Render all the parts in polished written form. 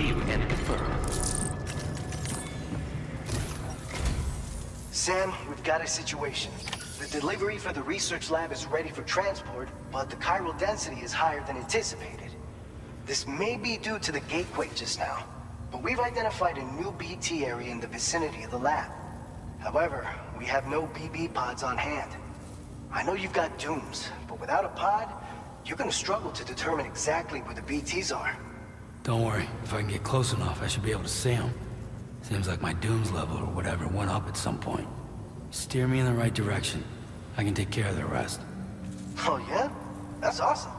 crave and prefer. Sam, we've got a situation. The delivery for the research lab is ready for transport, but the chiral density is higher than anticipated. This may be due to the gateway just now, but we've identified a new BT area in the vicinity of the lab. However, we have no BB pods on hand. I know you've got dooms, but without a pod, you're gonna struggle to determine exactly where the BTs are. Don't worry, if I can get close enough, I should be able to see them. Seems like my dooms level or whatever went up at some point. Steer me in the right direction. I can take care of the rest. Oh yeah? That's awesome.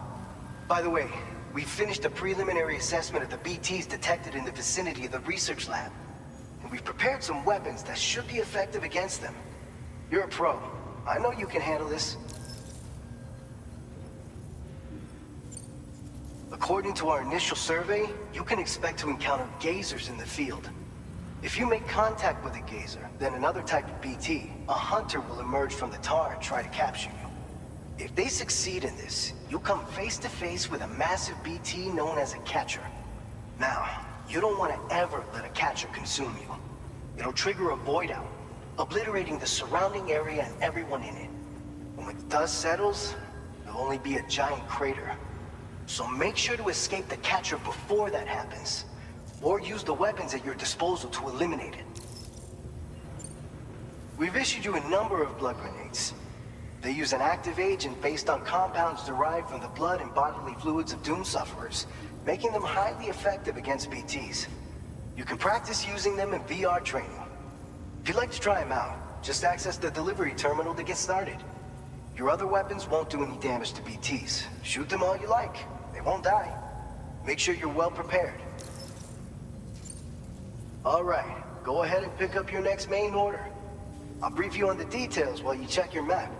By the way, we finished a preliminary assessment of the BTs detected in the vicinity of the research lab. And we've prepared some weapons that should be effective against them. You're a pro. I know you can handle this. According to our initial survey, you can expect to encounter gazers in the field. If you make contact with a gazer, then another type of BT, a hunter will emerge from the tar and try to capture you. If they succeed in this, you'll come face to face with a massive BT known as a catcher. Now, you don't want to ever let a catcher consume you. It'll trigger a void out, obliterating the surrounding area and everyone in it. And when the dust settles, there'll only be a giant crater. So make sure to escape the catcher before that happens. Or use the weapons at your disposal to eliminate it. We've issued you a number of blood grenades. They use an active agent based on compounds derived from the blood and bodily fluids of Doom sufferers, making them highly effective against BTs. You can practice using them in VR training. If you'd like to try them out, just access the delivery terminal to get started. Your other weapons won't do any damage to BTs. Shoot them all you like. They won't die. Make sure you're well prepared. All right, go ahead and pick up your next main order. I'll brief you on the details while you check your map.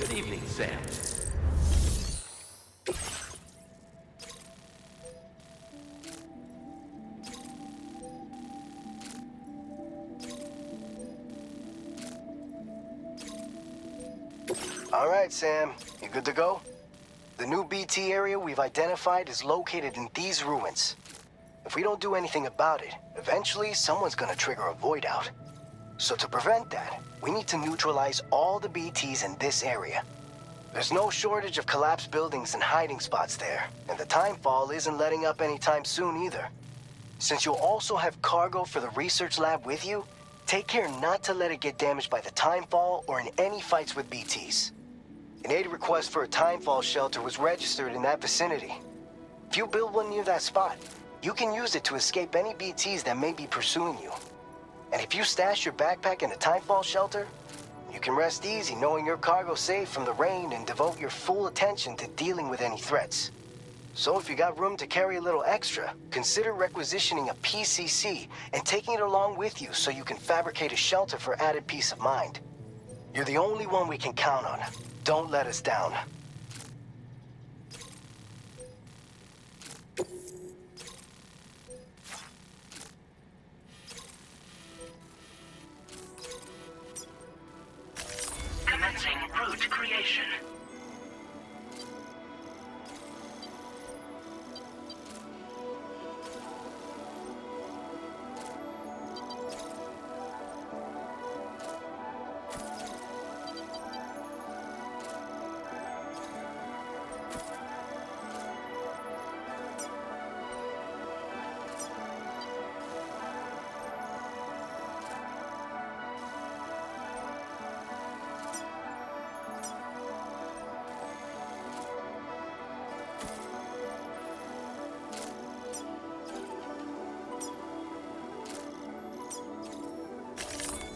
Good evening, Sam. All right, Sam. You good to go? The new BT area we've identified is located in these ruins. If we don't do anything about it, eventually someone's gonna trigger a void out. So to prevent that, we need to neutralize all the BTs in this area. There's no shortage of collapsed buildings and hiding spots there, and the timefall isn't letting up anytime soon either. Since you'll also have cargo for the research lab with you, take care not to let it get damaged by the timefall or in any fights with BTs. An aid request for a timefall shelter was registered in that vicinity. If you build one near that spot, you can use it to escape any BTs that may be pursuing you. And if you stash your backpack in a timefall shelter, you can rest easy knowing your cargo's safe from the rain and devote your full attention to dealing with any threats. So if you got room to carry a little extra, consider requisitioning a PCC and taking it along with you so you can fabricate a shelter for added peace of mind. You're the only one we can count on. Don't let us down. Commencing route creation.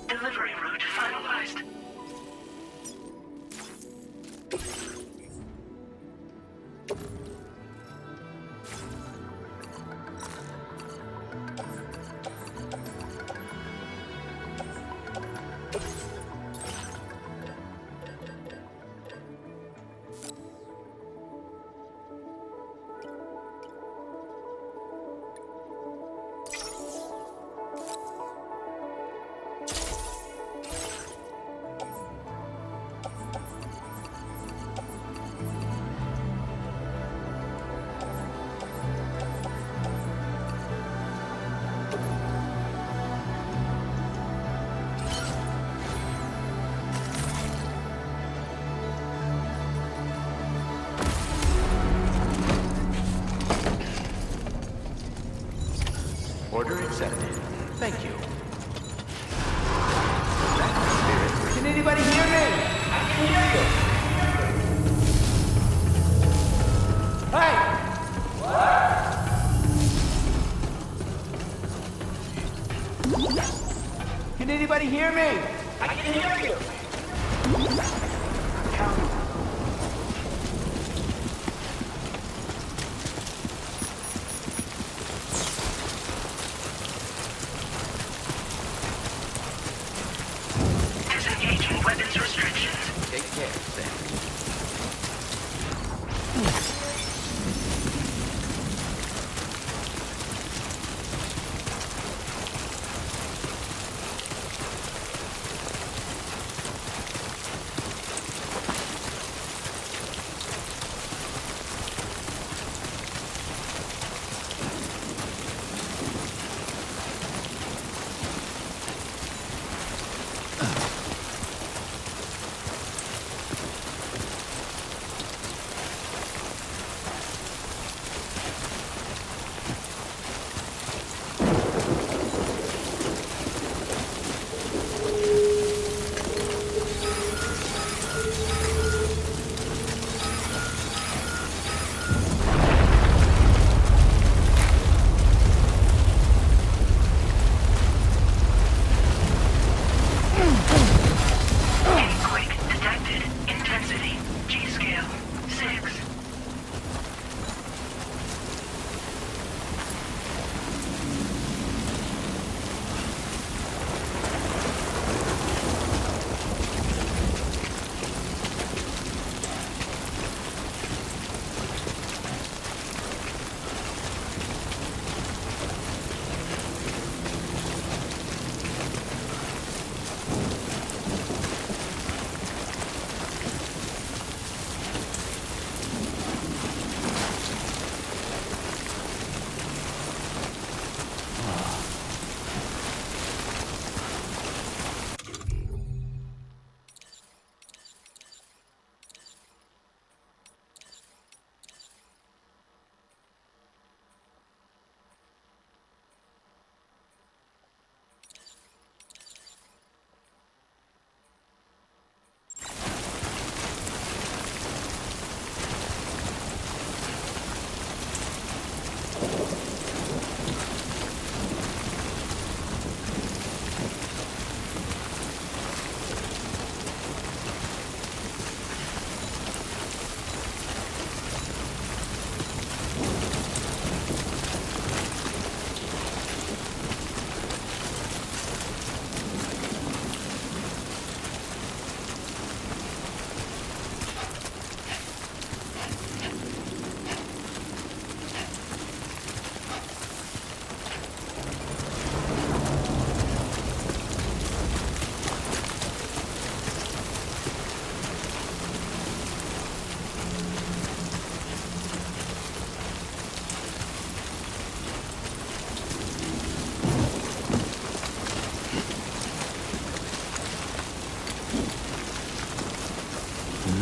Delivery route finalized. Order accepted. Thank you. Can anybody hear me? I can hear you. Hey! What? Can anybody hear me? I can hear you. Disengaging weapons restrictions. Take care, Sam.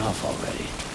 enough already.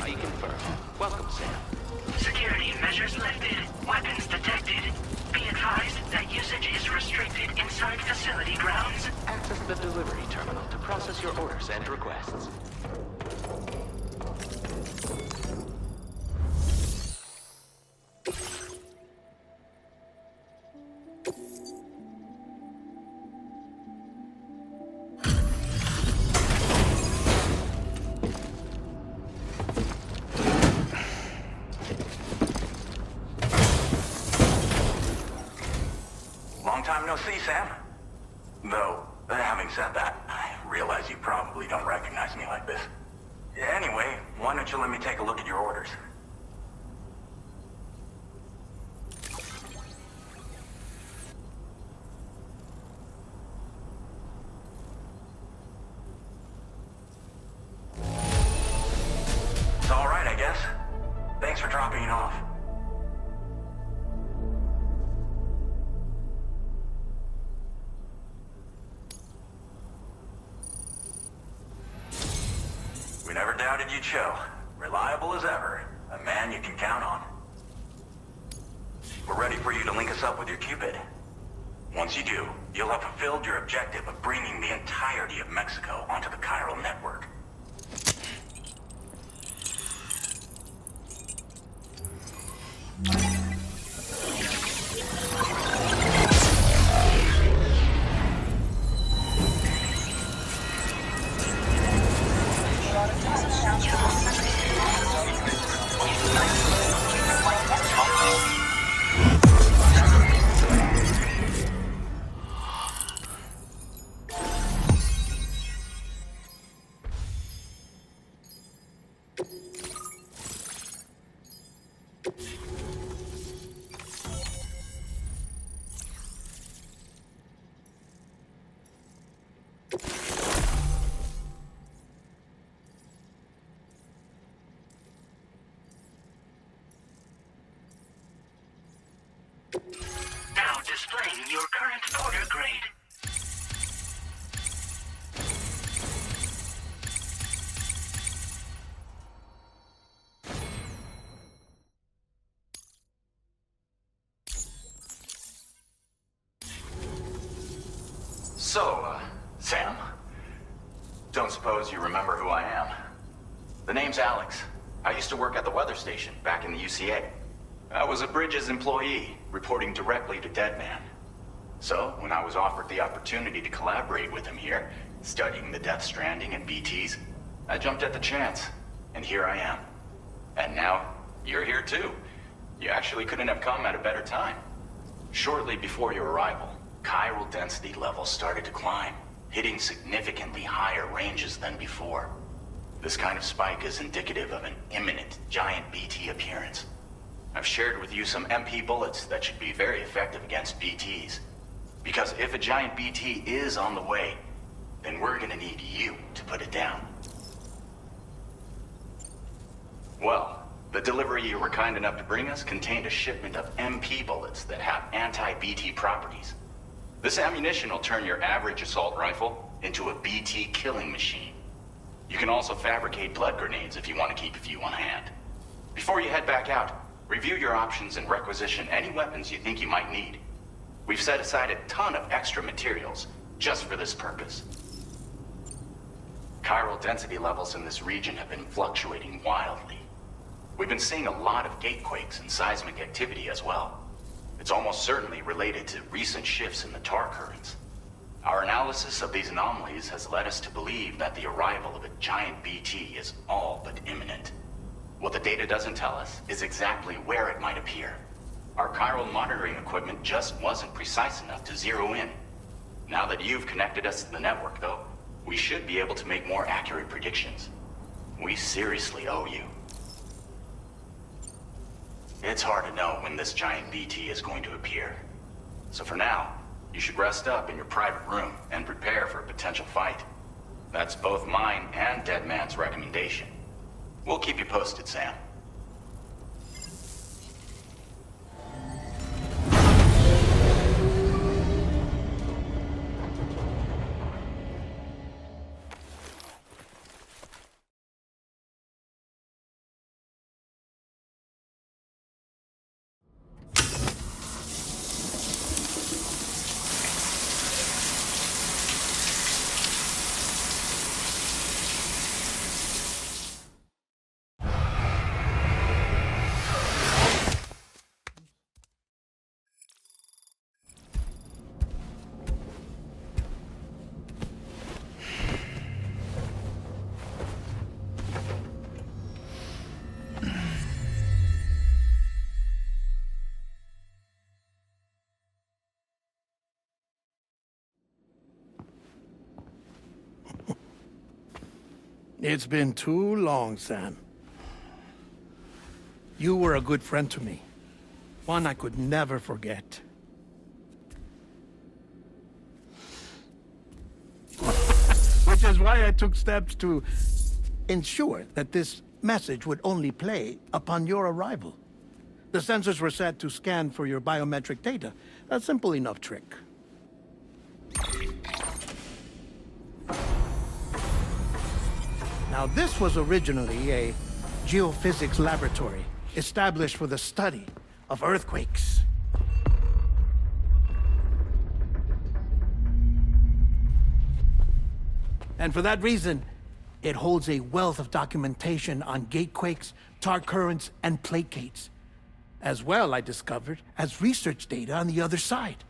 ID confirmed. Welcome, Sam. Security measures lifted. Weapons detected. Be advised that usage is restricted inside facility grounds. Access the delivery terminal to process your orders and requests. Long time no see, Sam. Though, having said that, I realize you probably don't recognize me like this. Anyway, why don't you let me take a look at your orders? It's all right, I guess. Thanks for dropping it off. We never doubted you'd show. Reliable as ever. A man you can count on. We're ready for you to link us up with your Cupid. Once you do, you'll have fulfilled your objective of bringing the entirety of Mexico onto the chiral network. Now displaying your current order grade. So, Sam, don't suppose you remember who I am? The name's Alex. I used to work at the weather station back in the UCA. I was a Bridges employee, reporting directly to Deadman. So, when I was offered the opportunity to collaborate with him here, studying the Death Stranding and BTs, I jumped at the chance, and here I am. And now, you're here too. You actually couldn't have come at a better time. Shortly before your arrival, chiral density levels started to climb, hitting significantly higher ranges than before. This kind of spike is indicative of an imminent giant BT appearance. I've shared with you some MP bullets that should be very effective against BTs. Because if a giant BT is on the way, then we're gonna need you to put it down. Well, the delivery you were kind enough to bring us contained a shipment of MP bullets that have anti-BT properties. This ammunition will turn your average assault rifle into a BT killing machine. You can also fabricate blood grenades if you want to keep a few on hand. Before you head back out, review your options and requisition any weapons you think you might need. We've set aside a ton of extra materials just for this purpose. Chiral density levels in this region have been fluctuating wildly. We've been seeing a lot of gatequakes and seismic activity as well. It's almost certainly related to recent shifts in the tar currents. Our analysis of these anomalies has led us to believe that the arrival of a giant BT is all but imminent. What the data doesn't tell us is exactly where it might appear. Our chiral monitoring equipment just wasn't precise enough to zero in. Now that you've connected us to the network, though, we should be able to make more accurate predictions. We seriously owe you. It's hard to know when this giant BT is going to appear. So for now, you should rest up in your private room and prepare for a potential fight. That's both mine and Deadman's recommendation. We'll keep you posted, Sam. It's been too long, Sam. You were a good friend to me. One I could never forget. Which is why I took steps to ensure that this message would only play upon your arrival. The sensors were set to scan for your biometric data. A simple enough trick. Now, this was originally a geophysics laboratory established for the study of earthquakes. And for that reason, it holds a wealth of documentation on gatequakes, tar currents, and plate gates. As well, I discovered, as research data on the other side.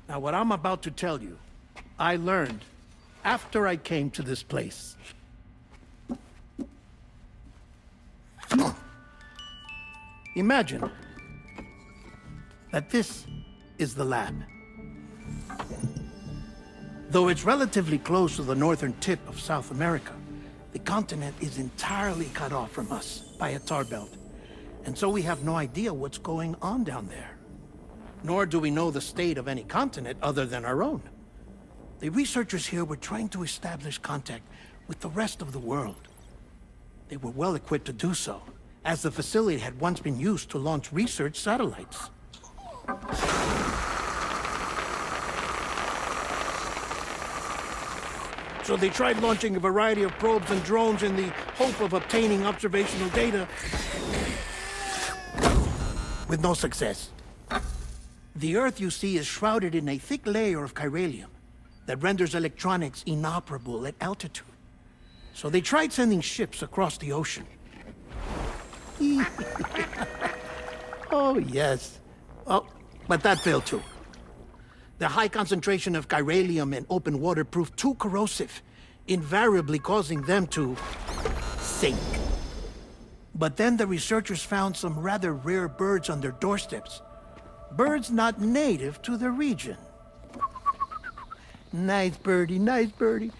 Now, what I'm about to tell you, I learned after I came to this place. Imagine that this is the lab. Though it's relatively close to the northern tip of South America, the continent is entirely cut off from us by a tar belt. And so we have no idea what's going on down there. Nor do we know the state of any continent other than our own. The researchers here were trying to establish contact with the rest of the world. They were well equipped to do so, as the facility had once been used to launch research satellites. So they tried launching a variety of probes and drones in the hope of obtaining observational data, with no success. The Earth, you see, is shrouded in a thick layer of chiralium that renders electronics inoperable at altitude. So they tried sending ships across the ocean. Oh, yes. Oh, but that failed too. The high concentration of chiralium in open water proved too corrosive, invariably causing them to sink. But then the researchers found some rather rare birds on their doorsteps. Birds not native to the region. Nice birdie, nice birdie.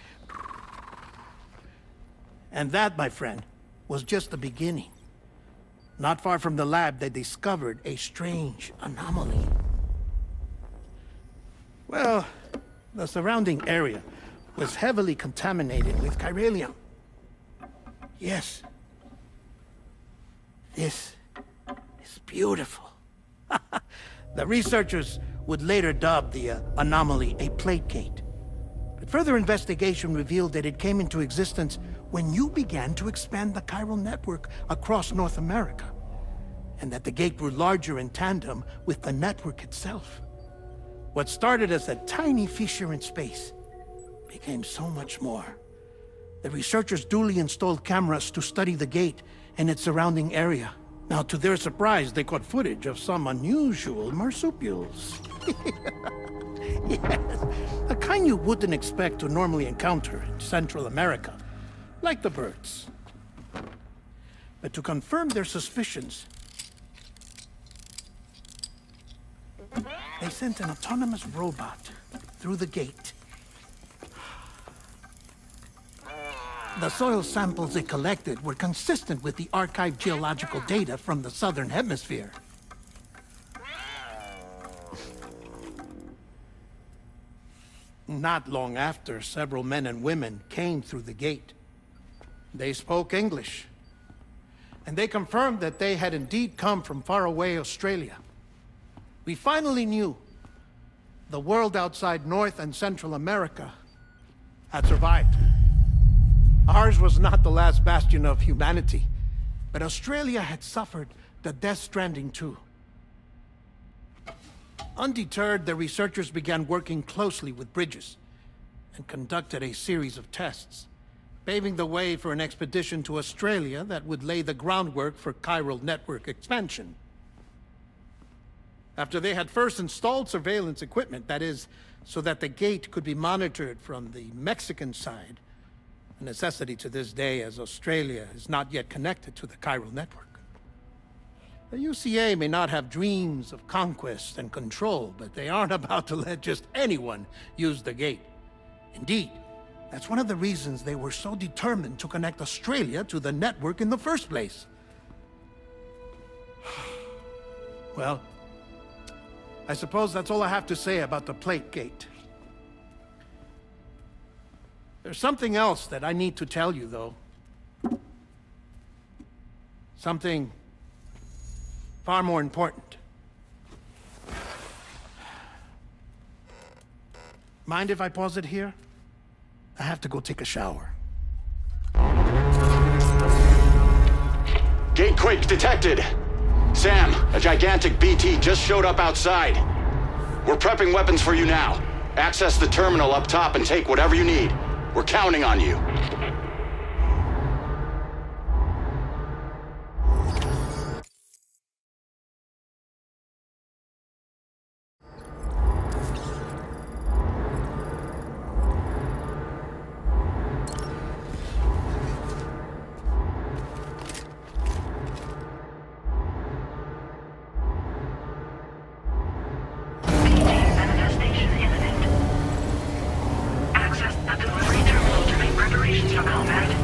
And that, my friend, was just the beginning. Not far from the lab, they discovered a strange anomaly. Well, the surrounding area was heavily contaminated with chiralium. Yes. This is beautiful. The researchers would later dub the anomaly a plate gate. But further investigation revealed that it came into existence when you began to expand the chiral network across North America, and that the gate grew larger in tandem with the network itself. What started as a tiny fissure in space became so much more. The researchers duly installed cameras to study the gate and its surrounding area. Now, to their surprise, they caught footage of some unusual marsupials. Yes, a kind you wouldn't expect to normally encounter in Central America, like the birds. But to confirm their suspicions, they sent an autonomous robot through the gate. The soil samples it collected were consistent with the archived geological data from the southern hemisphere. Not long after, several men and women came through the gate. They spoke English, and they confirmed that they had indeed come from faraway Australia. We finally knew the world outside North and Central America had survived. Ours was not the last bastion of humanity, but Australia had suffered the death stranding too. Undeterred, the researchers began working closely with Bridges and conducted a series of tests, paving the way for an expedition to Australia that would lay the groundwork for chiral network expansion. After they had first installed surveillance equipment, that is, so that the gate could be monitored from the Mexican side, a necessity to this day as Australia is not yet connected to the chiral network. The UCA may not have dreams of conquest and control, but they aren't about to let just anyone use the gate. Indeed, that's one of the reasons they were so determined to connect Australia to the network in the first place. Well, I suppose that's all I have to say about the plate gate. There's something else that I need to tell you, though. Something far more important. Mind if I pause it here? I have to go take a shower. Gate quake detected. Sam, a gigantic BT just showed up outside. We're prepping weapons for you now. Access the terminal up top and take whatever you need. We're counting on you. Manifestation imminent. Access the delivery terminal to make preparations for combat.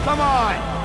Come on!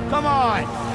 Come on!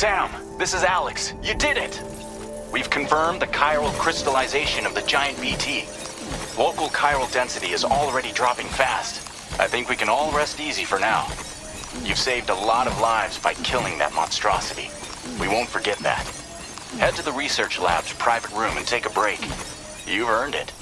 Sam, this is Alex. You did it! We've confirmed the chiral crystallization of the giant BT. Local chiral density is already dropping fast. I think we can all rest easy for now. You've saved a lot of lives by killing that monstrosity. We won't forget that. Head to the research lab's private room and take a break. You've earned it.